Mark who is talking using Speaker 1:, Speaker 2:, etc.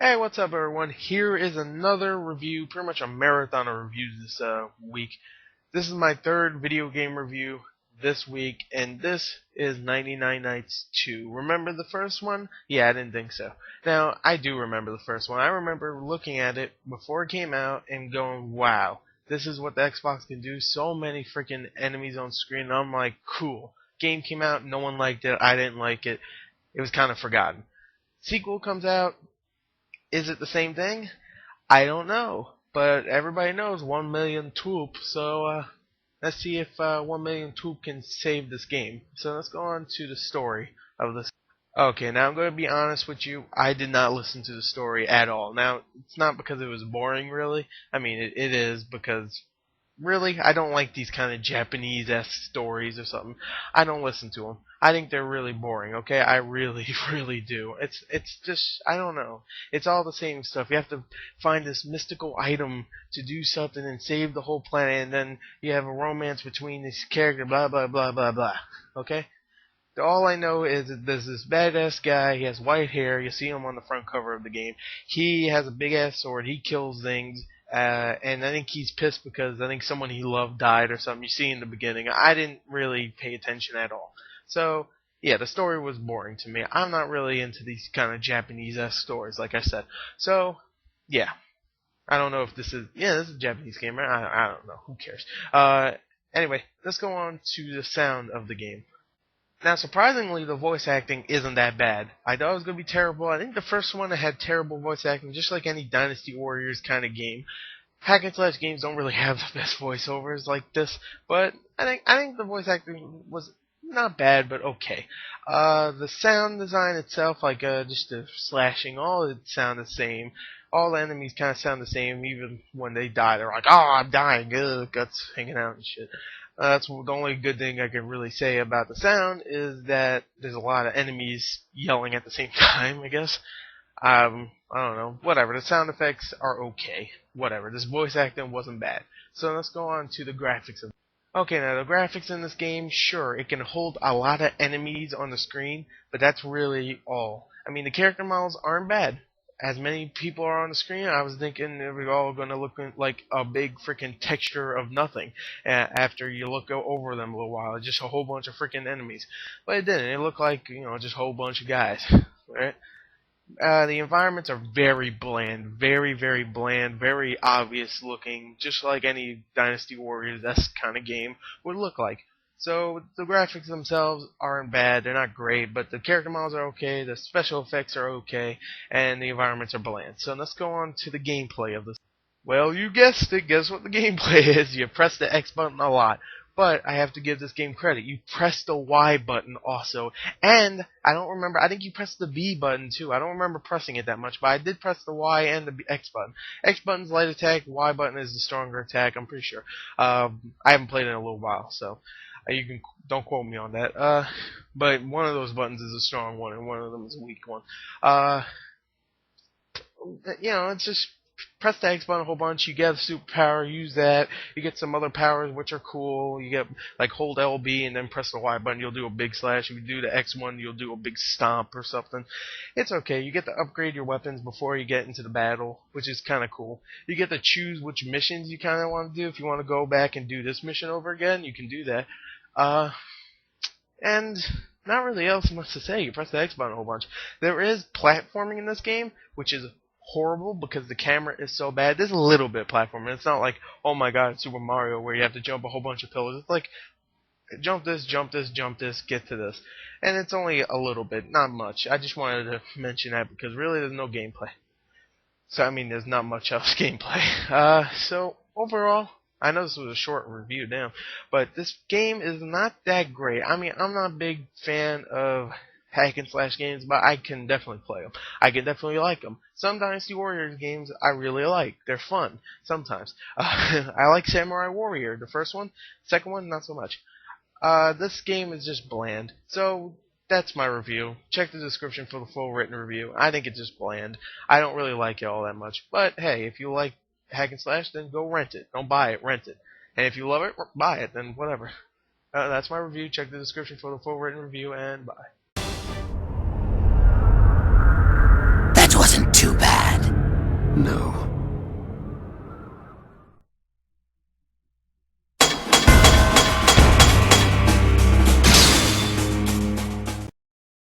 Speaker 1: Hey, what's up, everyone? Here is another review, pretty much a marathon of reviews this week. This is my third video game review this week, and this is 99 Nights 2. Remember the first one? Yeah, I didn't think so. Now, I do remember the first one. I remember looking at it before it came out and going, wow, this is what the Xbox can do. So many freaking enemies on screen, and I'm like, cool. Game came out, no one liked it, I didn't like it. It was kind of forgotten. Sequel comes out. Is it the same thing? I don't know, but everybody knows 1 million tulip, so let's see if 1 million tulip can save this game. So let's go on to the story of this. Okay, now I'm going to be honest with you. I did not listen to the story at all. Now, it's not because it was boring, really. I mean, it is because, really, I don't like these kind of Japanese-esque stories or something. I don't listen to them. I think they're really boring, okay? I really, really do. It's just, I don't know. It's all the same stuff. You have to find this mystical item to do something and save the whole planet, and then you have a romance between these characters, blah, blah, blah, blah, blah. Okay? All I know is that there's this badass guy. He has white hair. You see him on the front cover of the game. He has a big-ass sword. He kills things. And I think he's pissed because I think someone he loved died or something. You see in the beginning. I didn't really pay attention at all. So, yeah, the story was boring to me. I'm not really into these kind of Japanese-esque stories, like I said. So, yeah. I don't know if this is... Yeah, this is a Japanese game, right? I don't know. Who cares? Anyway, let's go on to the sound of the game. Now, surprisingly, the voice acting isn't that bad. I thought it was going to be terrible. I think the first one had terrible voice acting, just like any Dynasty Warriors kind of game. Hack and slash games don't really have the best voiceovers like this, but I think the voice acting was not bad, but okay. The sound design itself, like just the slashing, all it sound the same. All the enemies kind of sound the same, even when they die. They're like, "Oh, I'm dying, ugh, guts hanging out and shit." That's the only good thing I can really say about the sound is that there's a lot of enemies yelling at the same time, I guess. I don't know. Whatever. The sound effects are okay. Whatever. This voice acting wasn't bad. So let's go on to the graphics of. Okay, now the graphics in this game, sure, it can hold a lot of enemies on the screen, but that's really all. I mean, the character models aren't bad. As many people are on the screen, I was thinking they were all going to look like a big freaking texture of nothing after you look over them a little while. Just a whole bunch of freaking enemies. But it didn't. It looked like, just a whole bunch of guys. Right? The environments are very bland. Very, very bland. Very obvious looking. Just like any Dynasty Warriors-esque kind of game would look like. So the graphics themselves aren't bad, they're not great, but the character models are okay, the special effects are okay, and the environments are bland. So let's go on to the gameplay of this. Well, you guessed it, guess what the gameplay is? You press the X button a lot. But I have to give this game credit. You press the Y button also. And I don't remember, I think you pressed the B button too. I don't remember pressing it that much, but I did press the Y and the X button. X button's light attack, Y button is the stronger attack, I'm pretty sure. I haven't played it in a little while, so you can don't quote me on that. But one of those buttons is a strong one, and one of them is a weak one. It's just press the X button a whole bunch. You get a superpower, use that. You get some other powers which are cool. You get like hold LB and then press the Y button. You'll do a big slash. If you do the X one, you'll do a big stomp or something. It's okay. You get to upgrade your weapons before you get into the battle, which is kind of cool. You get to choose which missions you kind of want to do. If you want to go back and do this mission over again, you can do that. And not really else much to say. You press the X button a whole bunch. There is platforming in this game, which is horrible because the camera is so bad. There's a little bit of platforming. It's not like, oh my god, Super Mario where you have to jump a whole bunch of pillars. It's like, jump this, jump this, jump this, get to this. And it's only a little bit, not much. I just wanted to mention that because really there's no gameplay. So, I mean, there's not much else gameplay. So, overall, I know this was a short review, damn, but this game is not that great. I mean, I'm not a big fan of hack and slash games, but I can definitely play them. I can definitely like them. Some Dynasty Warriors games I really like. They're fun, sometimes. I like Samurai Warrior, the first one. Second one, not so much. This game is just bland. So, that's my review. Check the description for the full written review. I think it's just bland. I don't really like it all that much. But, hey, if you like hack and slash, then go rent it. Don't buy it, rent it. And if you love it, buy it, then whatever. That's my review. Check the description for the full written review, and bye.